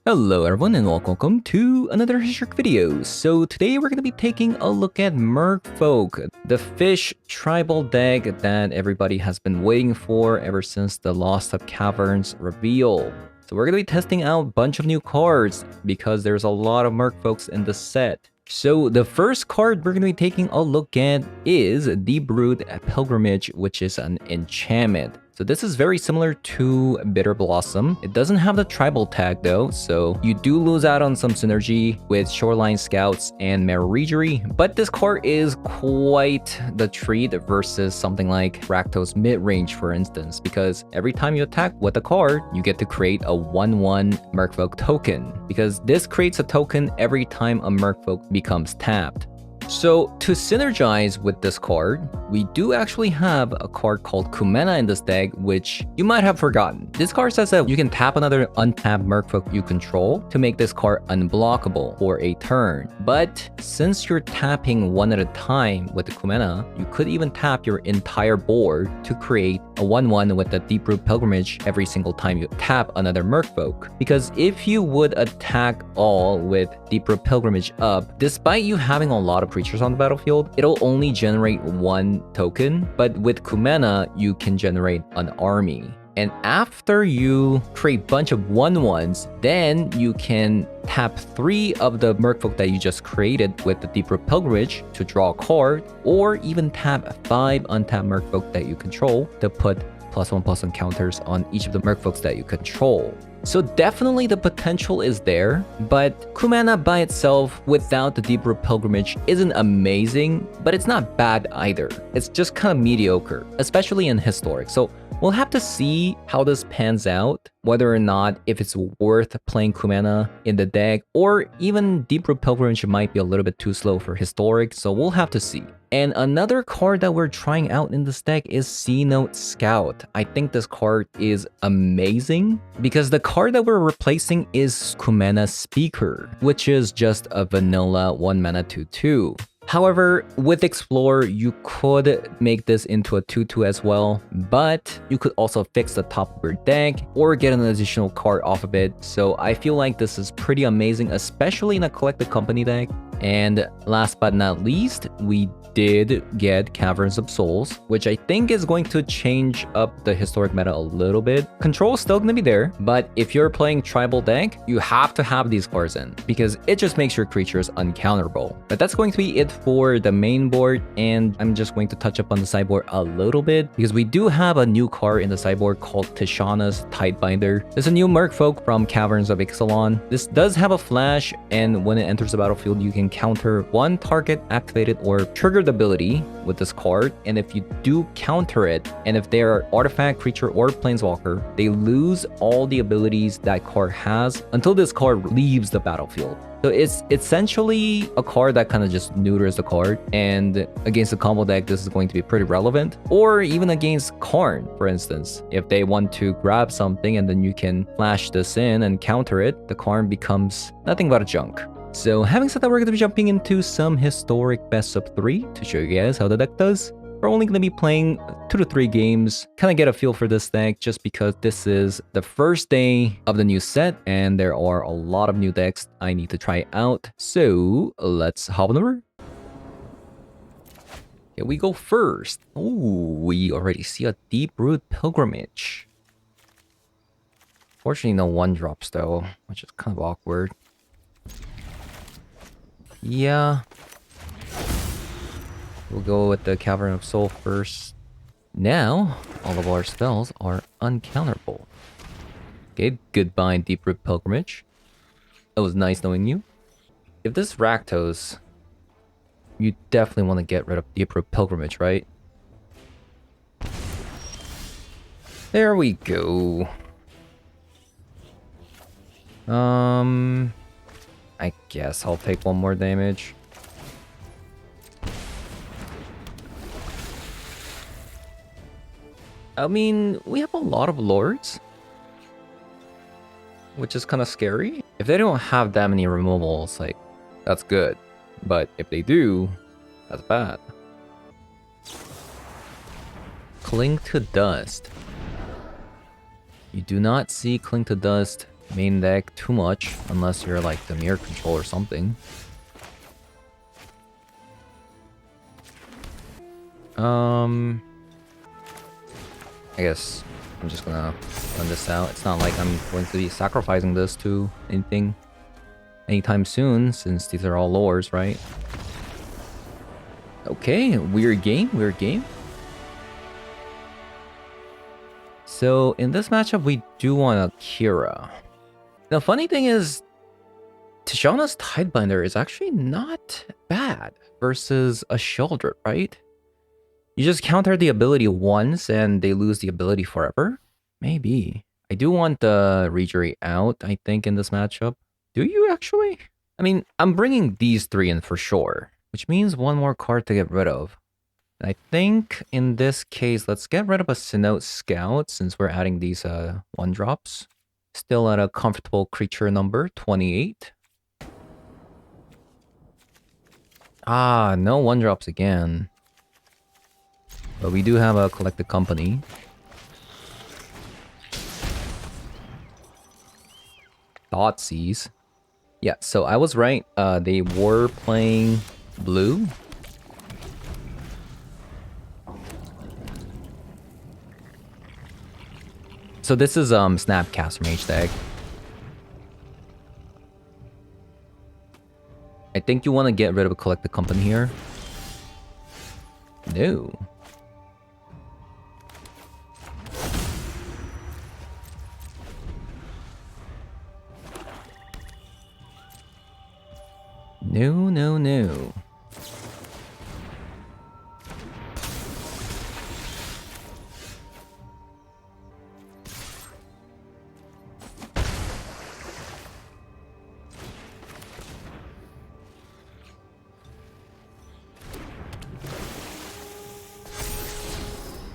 Hello everyone and welcome to another historic video. So today we're going to be taking a look at Merfolk, the fish tribal deck that everybody has been waiting for ever since the Lost of Caverns reveal. So we're going to be testing out a bunch of new cards because there's a lot of Merfolks in the set. So the first card we're going to be taking a look at is Deep-Root Pilgrimage, which is an enchantment. So this is very similar to Bitter Blossom. It doesn't have the tribal tag though, so you do lose out on some synergy with Shoreline Scouts and Marauderi, but this card is quite the treat versus something like Rakdos Midrange, for instance, because every time you attack with a card, you get to create a 1/1 Merfolk token, because this creates a token every time a Merfolk becomes tapped. So to synergize with this card, we do actually have a card called Kumena in this deck, which you might have forgotten. This card says that you can tap another untapped Merfolk you control to make this card unblockable for a turn. But since you're tapping one at a time with the Kumena, you could even tap your entire board to create a 1/1 with the Deep-Root Pilgrimage every single time you tap another Merfolk. Because if you would attack all with Deep-Root Pilgrimage up, despite you having a lot of creatures on the battlefield, it'll only generate one token, but with Kumena, you can generate an army. And after you create a bunch of 1/1s, then you can tap 3 of the Merfolk that you just created with the Deep-Root Pilgrimage to draw a card, or even tap 5 untapped Merfolk that you control to put +1/+1 counters on each of the Merfolks that you control. So definitely the potential is there, but Kumena by itself without the Deep-Root Pilgrimage isn't amazing, but it's not bad either. It's just kind of mediocre, especially in Historic. So we'll have to see how this pans out, whether or not if it's worth playing Kumena in the deck, or even Deep-Root Pilgrimage might be a little bit too slow for Historic, so we'll have to see. And another card that we're trying out in this deck is C-Note Scout. I think this card is amazing because the card that we're replacing is Kumena Speaker, which is just a vanilla 1-mana 2/2. However, with Explore, you could make this into a 2/2 as well, but you could also fix the top of your deck or get an additional card off of it. So I feel like this is pretty amazing, especially in a Collected Company deck. And last but not least, we did get Caverns of Souls, which I think is going to change up the Historic meta a little bit. Control is still going to be there, but if you're playing tribal deck, you have to have these cards in because it just makes your creatures uncounterable. But that's going to be it for the main board, and I'm just going to touch up on the sideboard a little bit because we do have a new card in the sideboard called Tishana's Tidebinder. There's a new Merfolk from Caverns of Ixalan. This does have a flash, and when it enters the battlefield, you can counter one target activated or triggered ability with this card, and if you do counter it, and if they're artifact, creature, or planeswalker, they lose all the abilities that card has until this card leaves the battlefield. So it's essentially a card that kind of just neuters the card, and against the combo deck, this is going to be pretty relevant. Or even against Karn, for instance. If they want to grab something and then you can flash this in and counter it, the Karn becomes nothing but a junk. So having said that, we're going to be jumping into some Historic best of 3 to show you guys how the deck does. We're only going to be playing 2 to 3 games, kind of get a feel for this deck just because this is the first day of the new set and there are a lot of new decks I need to try out. So let's hop on over. Here we go first. Ooh, we already see a Deep-Root Pilgrimage. Fortunately, no 1-drops though, which is kind of awkward. Yeah. We'll go with the Cavern of Soul first. Now, all of our spells are uncounterable. Okay, goodbye Deep-Root Pilgrimage. It was nice knowing you. If this is Rakdos, you definitely want to get rid of Deep-Root Pilgrimage, right? There we go. I guess I'll take one more damage. I mean, we have a lot of lords, which is kind of scary. If they don't have that many removals, like, that's good. But if they do, that's bad. Cling to Dust. You do not see Cling to Dust main deck too much, unless you're like the mirror control or something. I guess I'm just gonna run this out. It's not like I'm going to be sacrificing this to anything anytime soon, since these are all lores, right? Okay, weird game, weird game. So in this matchup, we do want a Kira. The funny thing is, Tishana's Tidebinder is actually not bad versus a Sheoldred, right? You just counter the ability once and they lose the ability forever? Maybe. I do want the Rejury out, I think, in this matchup. Do you actually? I mean, I'm bringing these three in for sure, which means one more card to get rid of. I think in this case, let's get rid of a Sinnoh Scout since we're adding these 1-drops. Still at a comfortable creature number, 28. Ah, no 1-drops again. But we do have a Collected Company. Thoughtseize. Yeah, so I was right. They were playing blue. So this is Snapcaster Mage deck. I think you want to get rid of a Collected Company here. No. No, no, no.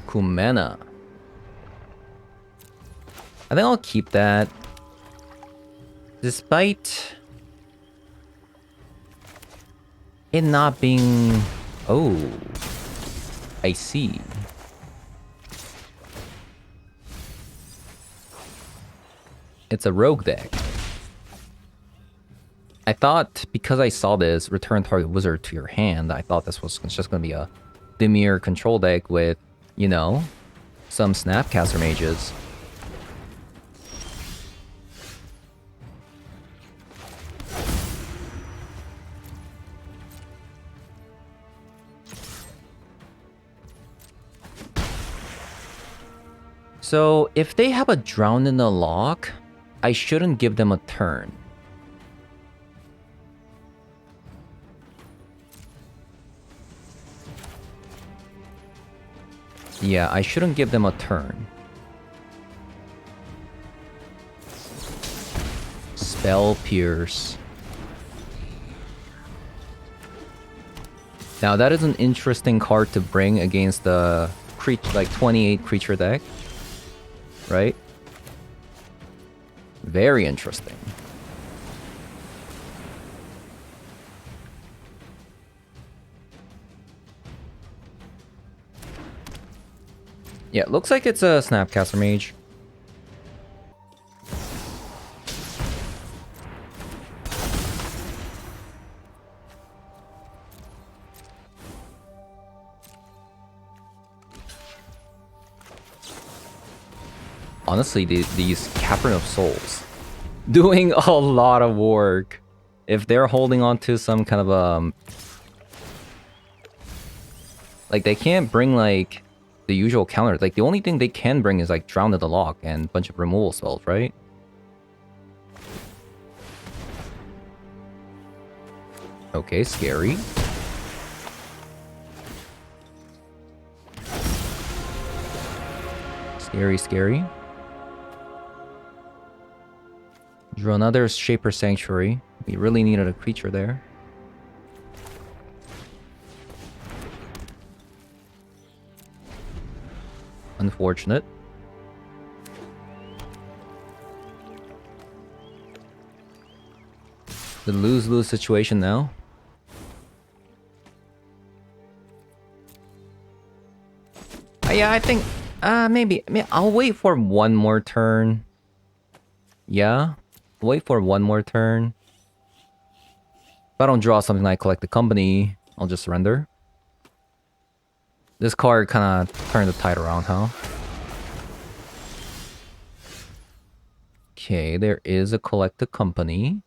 Kumena. I think I'll keep that. Despite it not being... Oh. I see. It's a rogue deck. I thought, because I saw this, return target wizard to your hand, I thought this was just going to be a Dimir control deck with, you know, some Snapcaster mages. So, if they have a Drown in the Lock, I shouldn't give them a turn. Yeah, I shouldn't give them a turn. Spell Pierce. Now that is an interesting card to bring against the like 28 creature deck. Right? Very interesting. Yeah, it looks like it's a Snapcaster Mage. Honestly, these Cavern of Souls doing a lot of work. If they're holding on to some kind of like they can't bring like the usual counter. Like the only thing they can bring is like Drown in the Lock and a bunch of removal spells, right? Okay, scary. Scary, scary. Drew another Shaper Sanctuary. We really needed a creature there. Unfortunate. The lose-lose situation now. Yeah, I think maybe I'll wait for one more turn. Yeah, Wait for one more turn. If I don't draw something like Collect the Company, I'll just surrender. This card kind of turned the tide around, huh? Okay, there is a Collect the Company.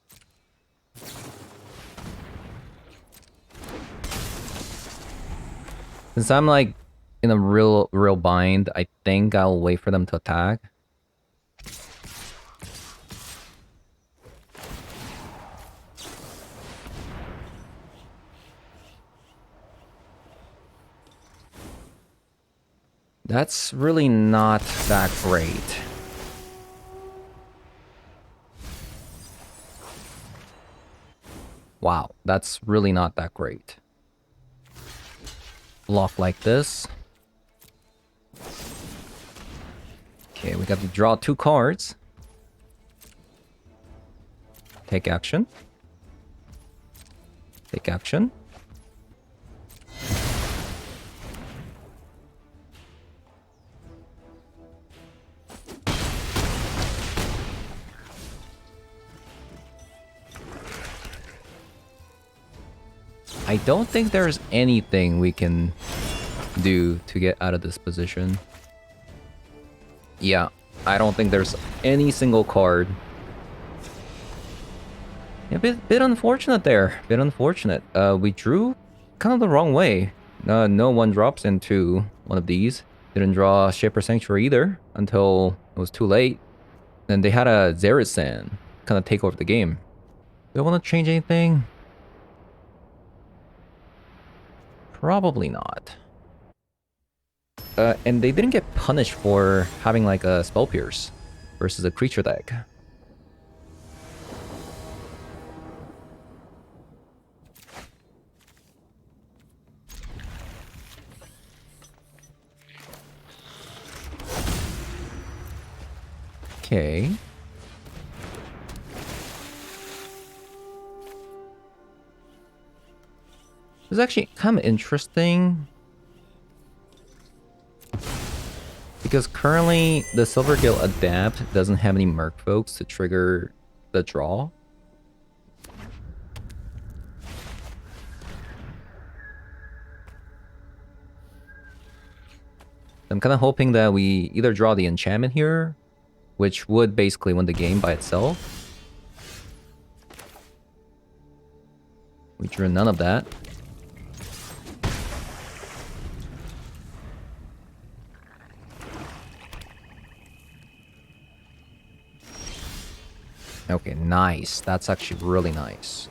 Since I'm like in a real bind, I think I'll wait for them to attack. That's really not that great. Wow, that's really not that great. Block like this. Okay, we got to draw 2 cards. Take action. Take action. I don't think there's anything we can do to get out of this position. Yeah, I don't think there's any single card. Yeah, bit unfortunate there. Bit unfortunate. We drew kind of the wrong way. No one drops into one of these. Didn't draw Shaper Sanctuary either until it was too late. And they had a Zerisan kind of take over the game. Do I want to change anything? Probably not. And they didn't get punished for having like a Spell Pierce versus a creature deck. Okay. This is actually kind of interesting. Because currently, the Silvergill Adapt doesn't have any Merfolks to trigger the draw. I'm kind of hoping that we either draw the Enchantment here, which would basically win the game by itself. We drew none of that. Okay, nice. That's actually really nice.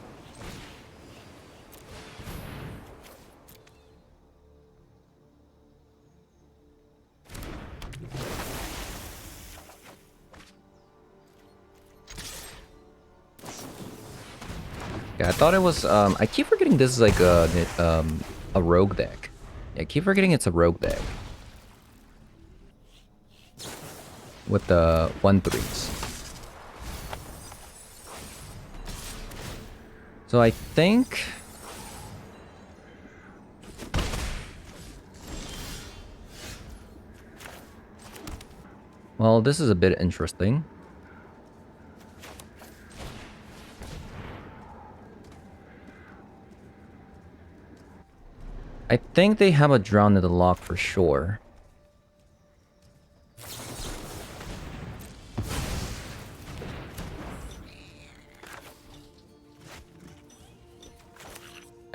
Yeah, I thought it was, I keep forgetting this is like a rogue deck. Yeah, I keep forgetting it's a rogue deck. With the 1/3s. So I think... Well, this is a bit interesting. I think they have a Drown in the Lock for sure.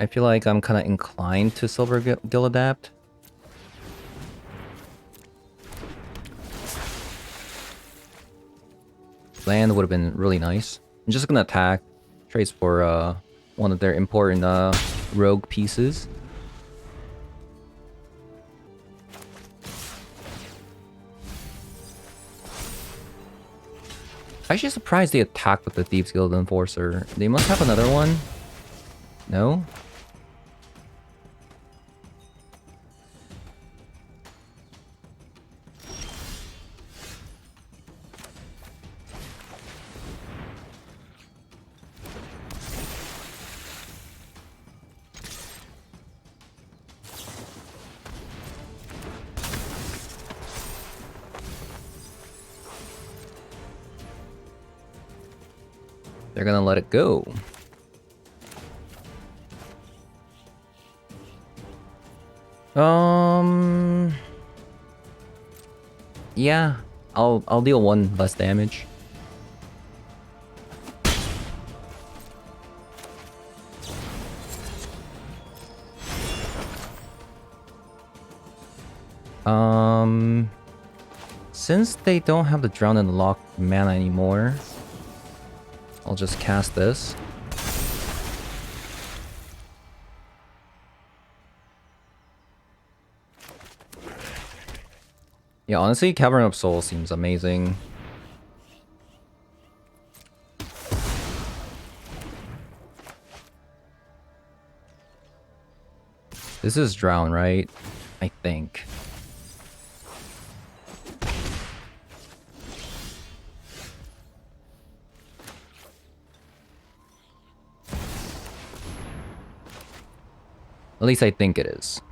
I feel like I'm kind of inclined to Silvergill Adapt. Land would have been really nice. I'm just gonna attack. Trades for one of their important rogue pieces. Actually surprised they attacked with the Thieves Guild Enforcer. They must have another one. No? They're gonna let it go. Yeah, I'll deal 1 less damage. Since they don't have the Drown and Lock mana anymore, I'll just cast this. Yeah, honestly, Cavern of Souls seems amazing. This is Drown, right? I think. At least I think it is.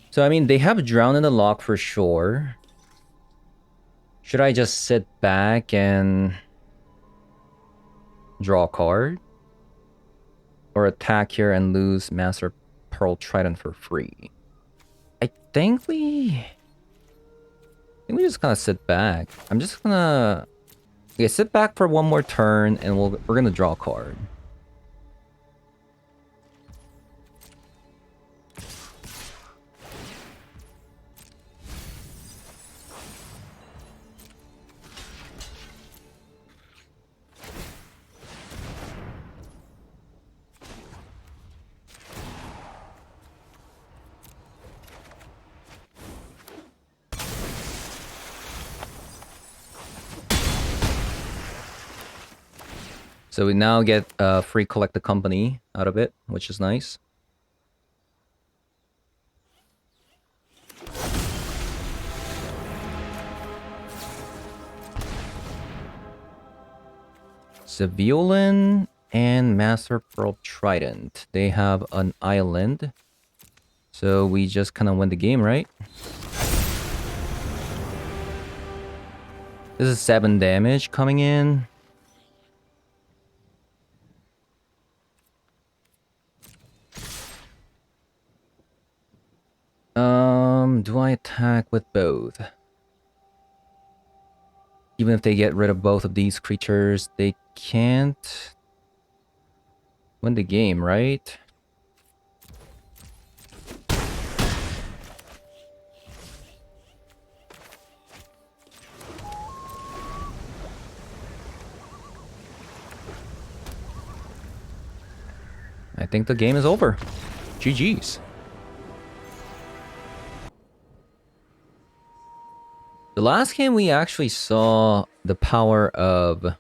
So, I mean, they have Drown in the Lock for sure. Should I just sit back and draw a card? Or attack here and lose Master Pearl Trident for free? I think we just kind of sit back. I'm just gonna... Okay, sit back for 1 more turn and we're gonna draw a card. So we now get free Collect the Company out of it, which is nice. Civilian and Master Pearl Trident. They have an island. So we just kind of win the game, right? This is 7 damage coming in. Do I attack with both? Even if they get rid of both of these creatures, they can't win the game, right? I think the game is over. GG's. The last game we actually saw the power of...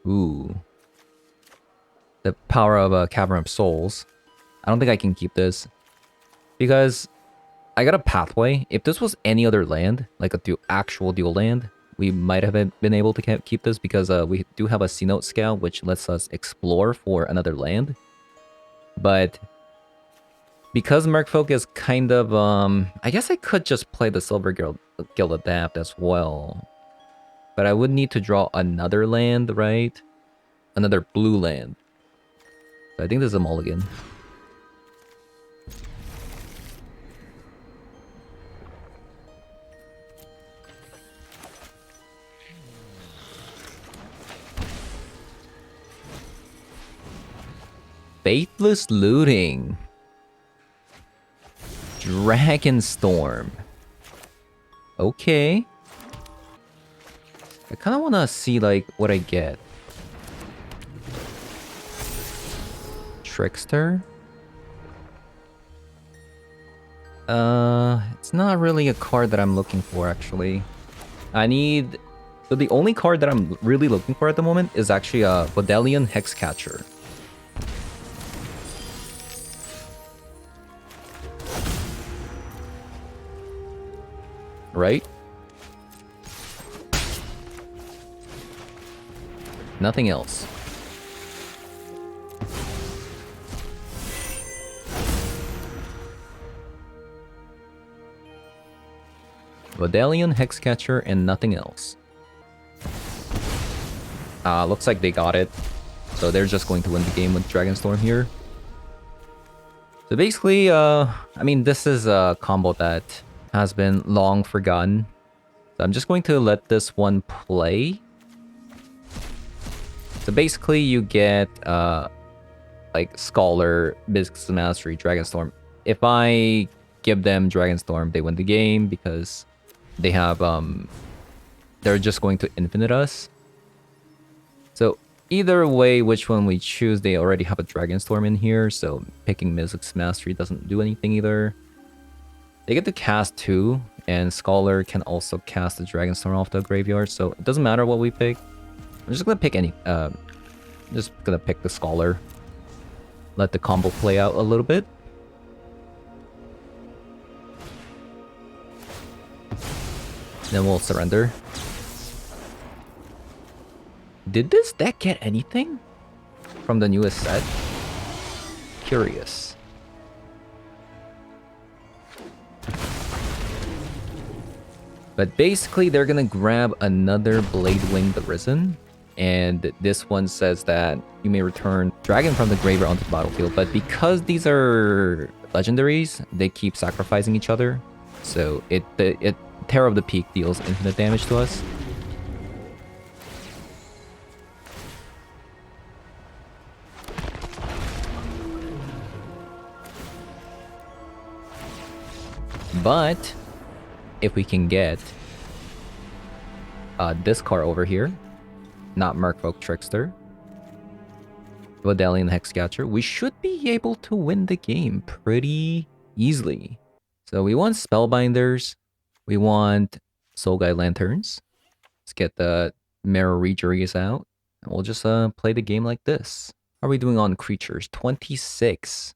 Ooh. The power of a Cavern of Souls. I don't think I can keep this. Because I got a pathway. If this was any other land, like a actual dual land, we might have been able to keep this because we do have a C-Note Scout, which lets us explore for another land. But because Merfolk is kind of, I guess I could just play the Silver Guild Adapt as well. But I would need to draw another land, right? Another blue land. So I think this is a mulligan. Faithless Looting. Dragonstorm. Okay. I kind of want to see, like, what I get. Trickster? It's not really a card that I'm looking for, actually. I need... So the only card that I'm really looking for at the moment is actually a Bodelian Hexcatcher. Right? Nothing else. Vidalion, Hexcatcher, and nothing else. Looks like they got it. So they're just going to win the game with Dragonstorm here. So basically, I mean, this is a combo that has been long forgotten. So I'm just going to let this one play. So basically, you get like Scholar, Biscuits Mastery, Dragonstorm. If I give them Dragonstorm, they win the game because they have they're just going to infinite us. So either way, which one we choose, they already have a Dragonstorm in here, so picking Mystic's Mastery doesn't do anything either. They get to cast 2, and Scholar can also cast the Dragonstorm off the graveyard, so it doesn't matter what we pick. I'm just gonna pick just gonna pick the Scholar. Let the combo play out a little bit. Then we'll surrender. Did this deck get anything from the newest set? Curious. But basically, they're gonna grab another Bladewing the Risen. And this one says that you may return Dragon from the graveyard onto the battlefield. But because these are legendaries, they keep sacrificing each other. So Terror of the Peak deals infinite damage to us. But if we can get this card over here, not Merfolk Trickster, Vidalion Hexcatcher, we should be able to win the game pretty easily. So we want Spellbinders, we want Soul Guide Lanterns. Let's get the Mirror Rejuries out, and we'll just play the game like this. How are we doing on creatures? 26.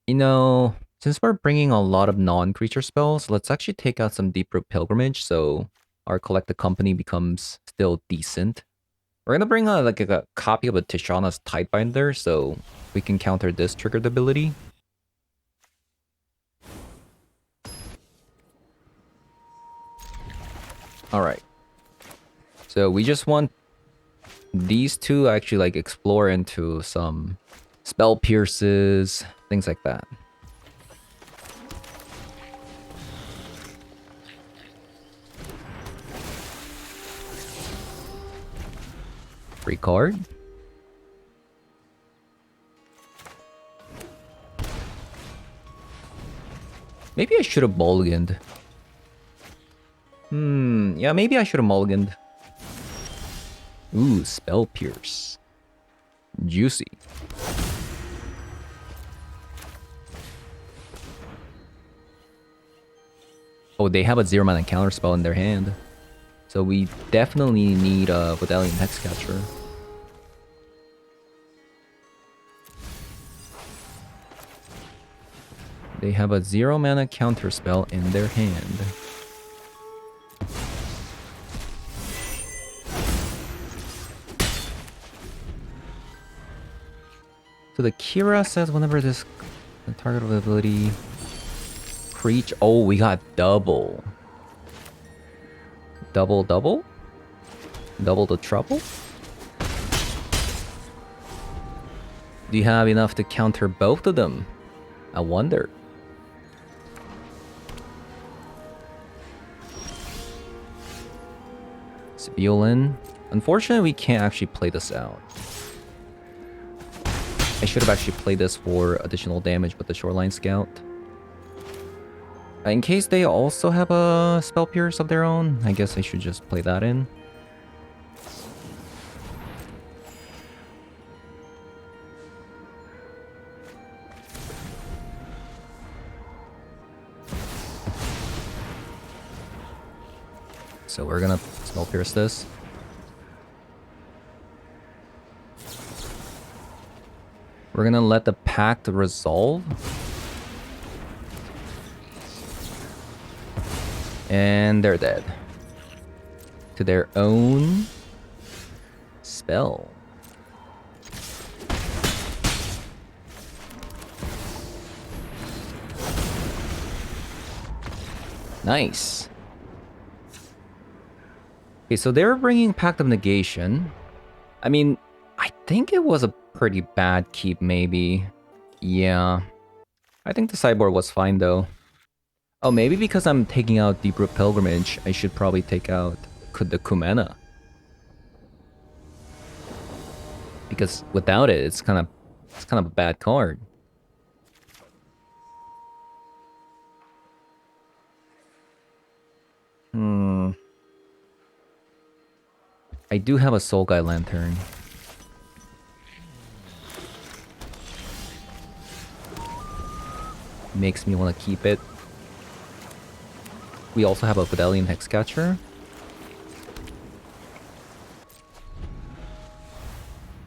You know, since we're bringing a lot of non-creature spells, let's actually take out some Deep-Root Pilgrimage so our Collected Company becomes still decent. We're gonna bring like a copy of a Tishana's Tidebinder so we can counter this triggered ability. Alright. So we just want these two to actually like explore into some Spell Pierces, things like that. Free card. Maybe I should have mulliganed. Yeah, maybe I should have mulliganed. Ooh, Spell Pierce. Juicy. Oh, they have a 0-mana counterspell in their hand. So we definitely need a Vidalion Hexcatcher. They have a 0-mana counterspell in their hand. So the Kira says whenever the target of the ability creature. Oh, we got double. Double double? Double the trouble? Do you have enough to counter both of them? I wonder. Violin. Unfortunately, we can't actually play this out. I should have actually played this for additional damage with the Shoreline Scout. In case they also have a Spell Pierce of their own, I guess I should just play that in. So we're gonna Spell Pierce this. We're gonna let the Pact resolve. And they're dead. To their own spell. Nice. Okay, so they're bringing Pact of Negation. I mean, I think it was a pretty bad keep, maybe. Yeah. I think the sideboard was fine, though. Oh, maybe because I'm taking out Deep-Root Pilgrimage, I should probably take out the Kumena. Because without it, it's kind of a bad card. I do have a Soul Guide Lantern. Makes me want to keep it. We also have a Fidelian Hexcatcher.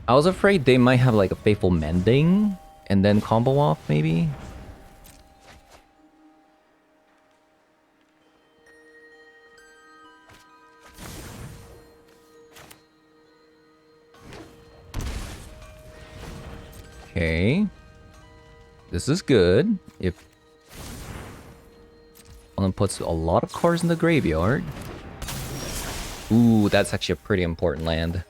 I was afraid they might have like a Faithful Mending and then combo off, maybe. Okay. This is good. If one puts a lot of cards in the graveyard. Ooh, that's actually a pretty important land.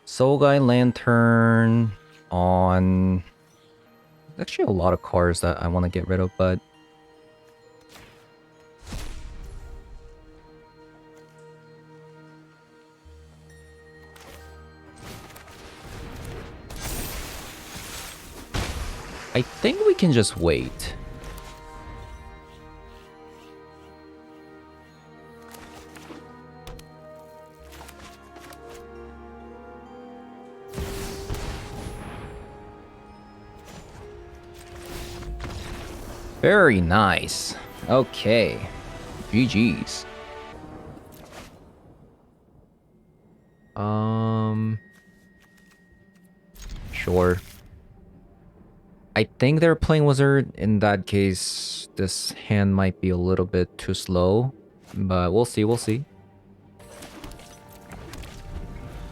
Soul Guide Lantern on... There's actually a lot of cards that I want to get rid of, but... I think we can just wait. Very nice. Okay. GG's. Sure. I think they're playing Wizard. In that case, this hand might be a little bit too slow. But we'll see, we'll see.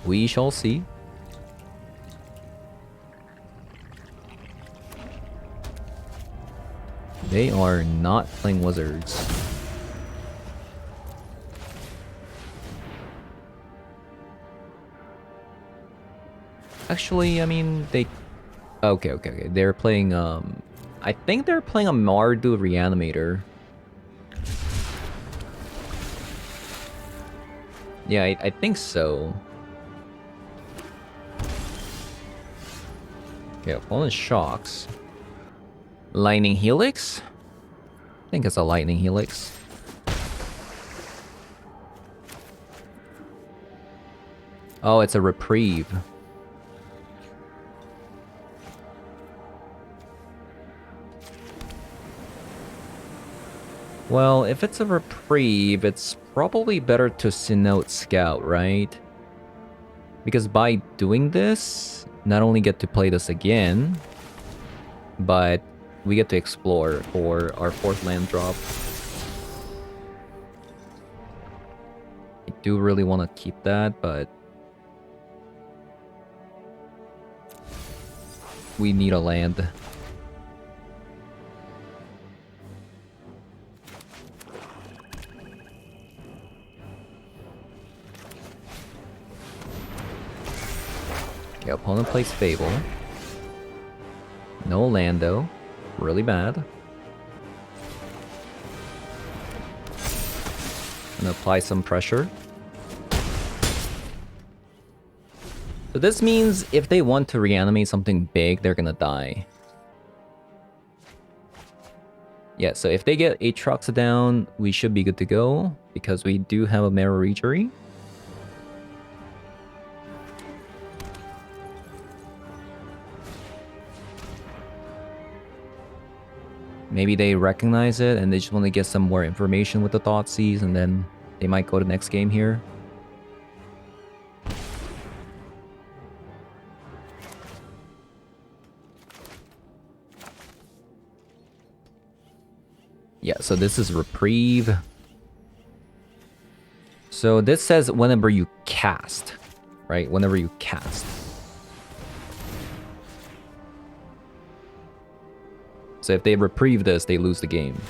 We shall see. They are not playing Wizards. Actually, I mean, they... Okay. They're playing, I think they're playing a Mardu Reanimator. Yeah, I think so. Okay, opponent shocks. Lightning Helix? I think it's a Lightning Helix. Oh, it's a Reprieve. Well, if it's a Reprieve, it's probably better to Sinnoh Scout, right? Because by doing this, not only get to play this again, but we get to explore for our 4th land drop. I do really want to keep that, but we need a land. Okay, opponent plays Fable. No land though. Really bad. Gonna apply some pressure. So this means if they want to reanimate something big, they're gonna die. Yeah, so if they get Aatrox down, we should be good to go, because we do have a Mirror Reachery. Maybe they recognize it and they just want to get some more information with the Thoughtseize, and then they might go to next game here. Yeah, so this is Reprieve. So this says whenever you cast, right? Whenever you cast. So if they reprieve this, they lose the game.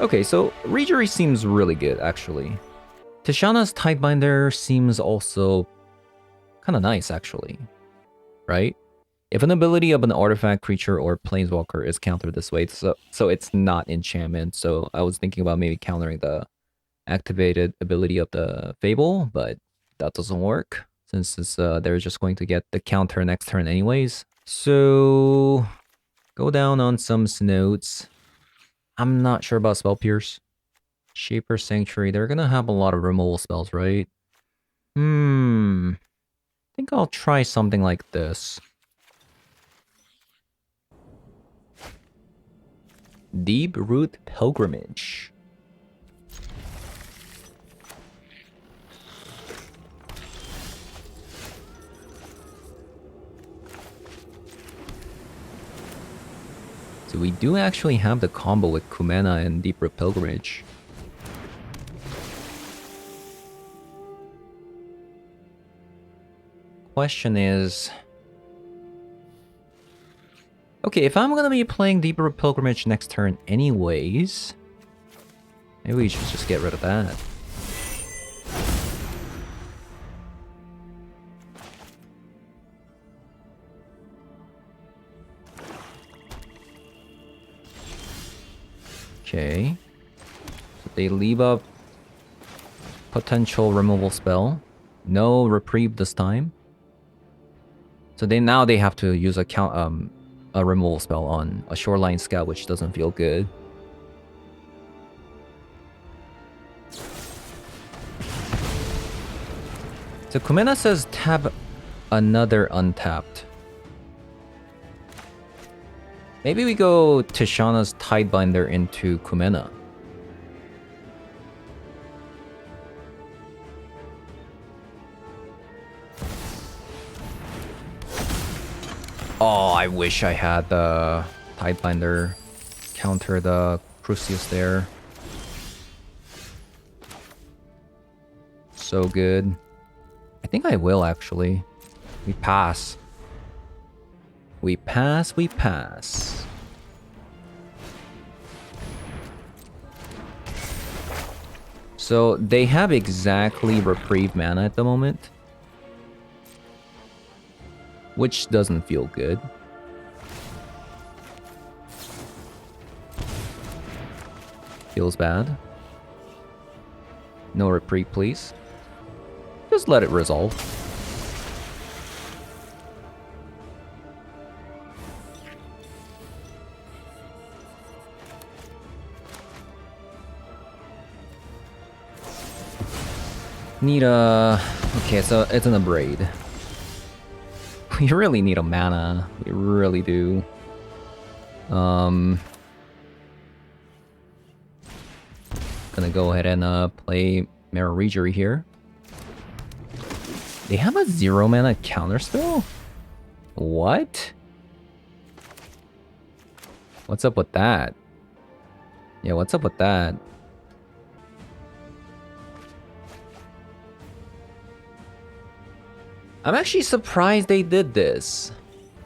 Okay, so Rejury seems really good, actually. Tishana's Tidebinder seems also kind of nice, actually. Right? If an ability of an artifact, creature, or planeswalker is countered this way, so it's not enchantment. So I was thinking about maybe countering the activated ability of the Fable, but that doesn't work since they're just going to get the counter next turn anyways. So go down on some notes. I'm not sure about Spell Pierce. Shaper Sanctuary, they're gonna have a lot of removal spells, right? I think I'll try something like this. Deep Root Pilgrimage. So we do actually have the combo with Kumena and Deep Root Pilgrimage. Question is... Okay, if I'm gonna be playing Deep Root Pilgrimage next turn anyways... Maybe we should just get rid of that. Okay. So they leave up potential removal spell. No reprieve this time. So now they have to use a removal spell on a Shoreline Scout, which doesn't feel good. So Kumena says tap another untapped. Maybe we go Tishana's Tidebinder into Kumena. Oh, I wish I had the Tidebinder counter the Crucius there. So good. I think I will, actually. We pass. We pass, we pass. So they have exactly reprieve mana at the moment, which doesn't feel good. Feels bad. No reprieve, please. Just let it resolve. Need a... Okay, so it's an Abrade. We really need a mana. We really do. Gonna go ahead and play Mirror Rejury here. They have a 0 mana counterspell? What? What's up with that? Yeah, what's up with that? I'm actually surprised they did this.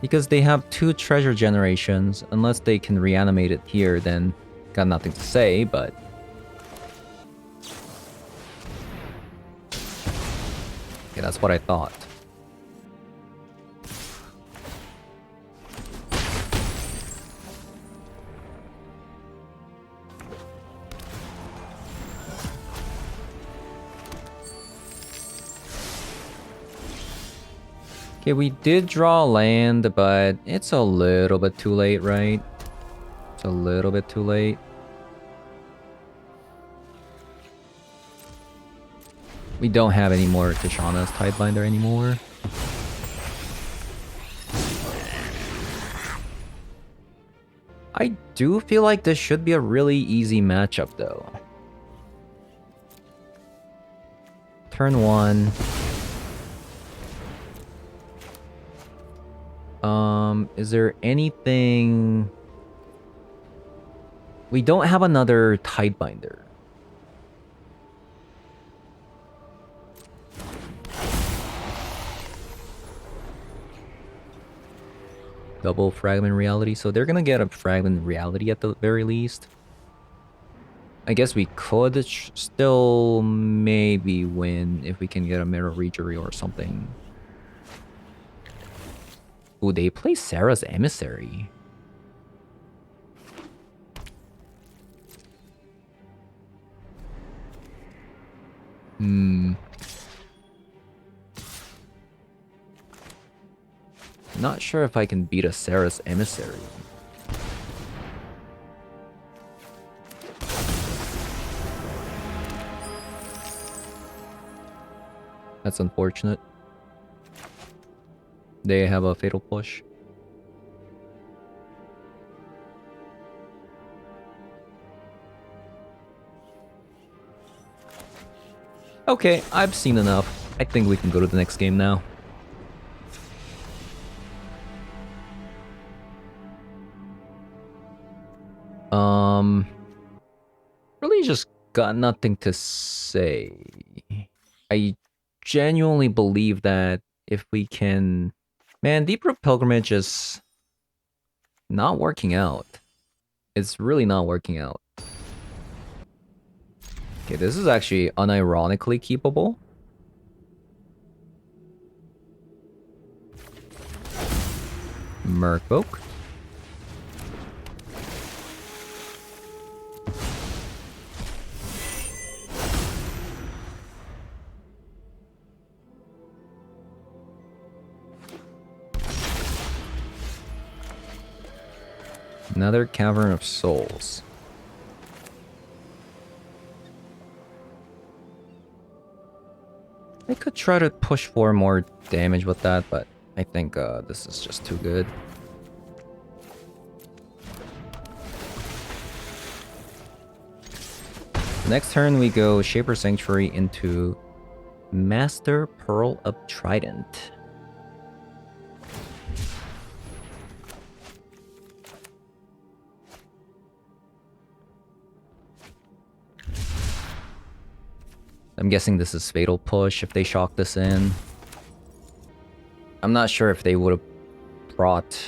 Because they have 2 treasure generations. Unless they can reanimate it here, then got nothing to say, but... Okay, that's what I thought. Okay, we did draw land, but it's a little bit too late, right? It's a little bit too late. We don't have any more Tishana's Tidebinder anymore. I do feel like this should be a really easy matchup, though. Turn 1. Is there anything... We don't have another Tidebinder. Double fragment reality. So they're gonna get a fragment reality at the very least. I guess we could still maybe win if we can get a Mirror Regery or something. Ooh, they play Sarah's Emissary. Not sure if I can beat a Sarah's Emissary. That's unfortunate. They have a Fatal Push. Okay, I've seen enough. I think we can go to the next game now. Really just got nothing to say. I genuinely believe that if we can... Man, Deep Root Pilgrimage is not working out. It's really not working out. Okay, this is actually unironically keepable. Merfolk. Another Cavern of Souls. I could try to push for more damage with that, but I think this is just too good. Next turn we go Shaper Sanctuary into Master Pearl of Trident. I'm guessing this is Fatal Push if they shock this in. I'm not sure if they would have brought...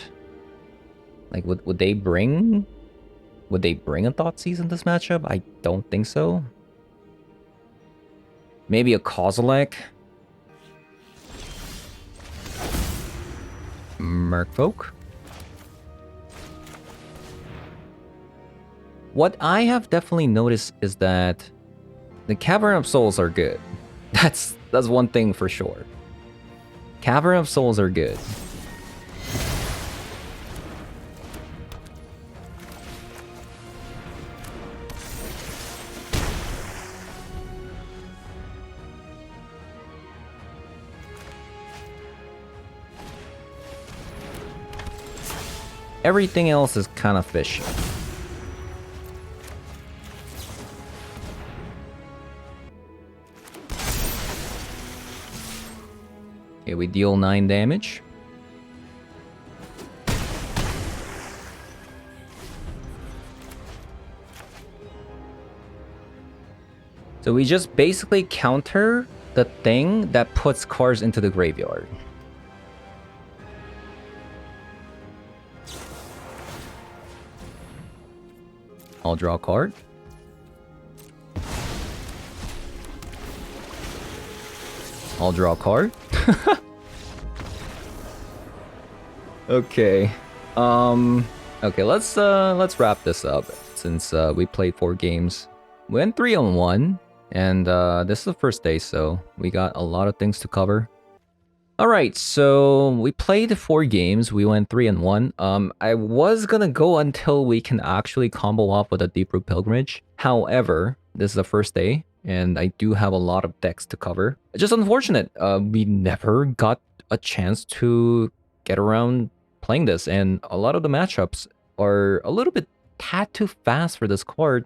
Like, would they bring... Would they bring a Thoughtseize in this matchup? I don't think so. Maybe a Kozilek. Merfolk. What I have definitely noticed is that the Cavern of Souls are good. That's one thing for sure. Cavern of Souls are good. Everything else is kind of fishy. Okay, we deal 9 damage. So we just basically counter the thing that puts cards into the graveyard. I'll draw a card. I'll draw a card. Okay. Okay, let's wrap this up since we played 4 games. We went 3-on-1, and this is the first day, so we got a lot of things to cover. Alright, so we played 4 games, we went 3-on-1. I was gonna go until we can actually combo off with a Deep Root Pilgrimage. However, this is the first day, and I do have a lot of decks to cover. It's just unfortunate, we never got a chance to get around playing this, and a lot of the matchups are a little bit tad too fast for this card.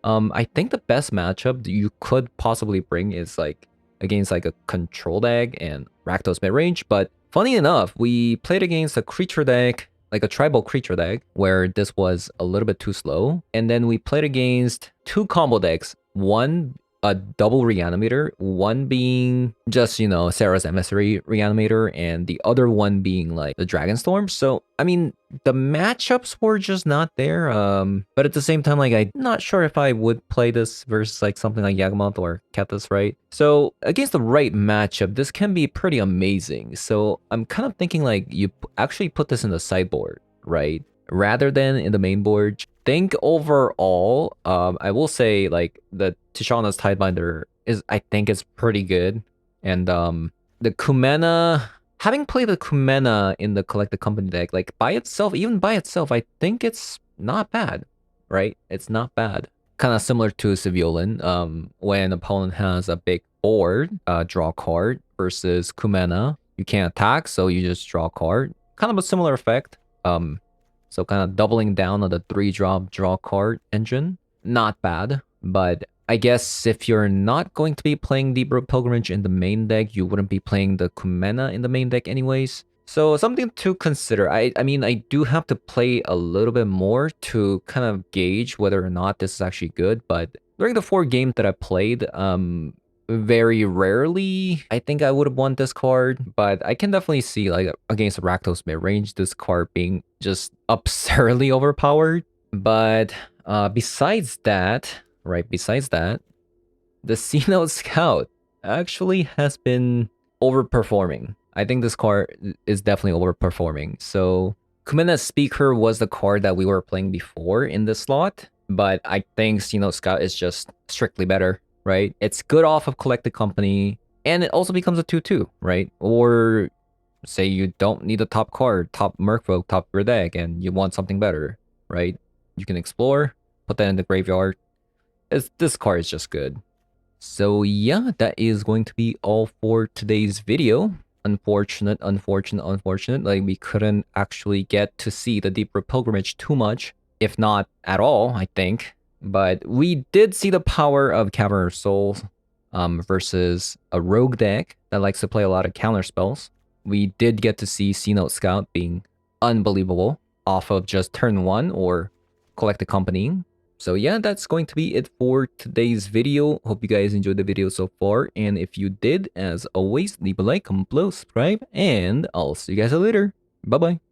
I think the best matchup you could possibly bring is like against like a control deck and Rakdos midrange, but funny enough, we played against a creature deck, like a tribal creature deck, where this was a little bit too slow, and then we played against 2 combo decks, one a double reanimator, one being just, you know, Sarah's emissary reanimator, and the other one being like the Dragonstorm. So, I mean, the matchups were just not there. But at the same time, like, I'm not sure if I would play this versus like something like Yagamoth or Kethis, right? So against the right matchup, this can be pretty amazing. So I'm kind of thinking like you actually put this in the sideboard, right? Rather than in the main board. Think overall, I will say like the Tishana's Tidebinder is, I think, is pretty good. And the Kumena, having played the Kumena in the Collected Company deck, like by itself, even by itself, I think it's not bad, right? It's not bad. Kind of similar to Civiolin, when an opponent has a big board, draw a card, versus Kumena, you can't attack, so you just draw a card. Kind of a similar effect. So kind of doubling down on the 3-drop draw card engine. Not bad, but I guess if you're not going to be playing Deep Root Pilgrimage in the main deck, you wouldn't be playing the Kumena in the main deck anyways. So something to consider. I mean, I do have to play a little bit more to kind of gauge whether or not this is actually good, but during the 4 games that I played, very rarely I think I would have won this card, but I can definitely see like against Rakdos mid-range, this card being just absurdly overpowered. But besides that, the C-Note Scout actually has been overperforming. I think this card is definitely overperforming. So Kumena Speaker was the card that we were playing before in this slot, but I think C-Note Scout is just strictly better, right? It's good off of Collected Company, and it also becomes a 2-2, right? Or say you don't need a top card, top Merfolk, top your deck, and you want something better, right? You can explore, put that in the graveyard. This card is just good. So yeah, that is going to be all for today's video. Unfortunate, like we couldn't actually get to see the Deep Root Pilgrimage too much, if not at all, I think. But we did see the power of Cavern of Souls versus a rogue deck that likes to play a lot of counter spells. We did get to see C-Note Scout being unbelievable off of just turn 1 or Collected Company. So yeah, that's going to be it for today's video. Hope you guys enjoyed the video so far. And if you did, as always, leave a like, comment below, subscribe, and I'll see you guys later. Bye-bye.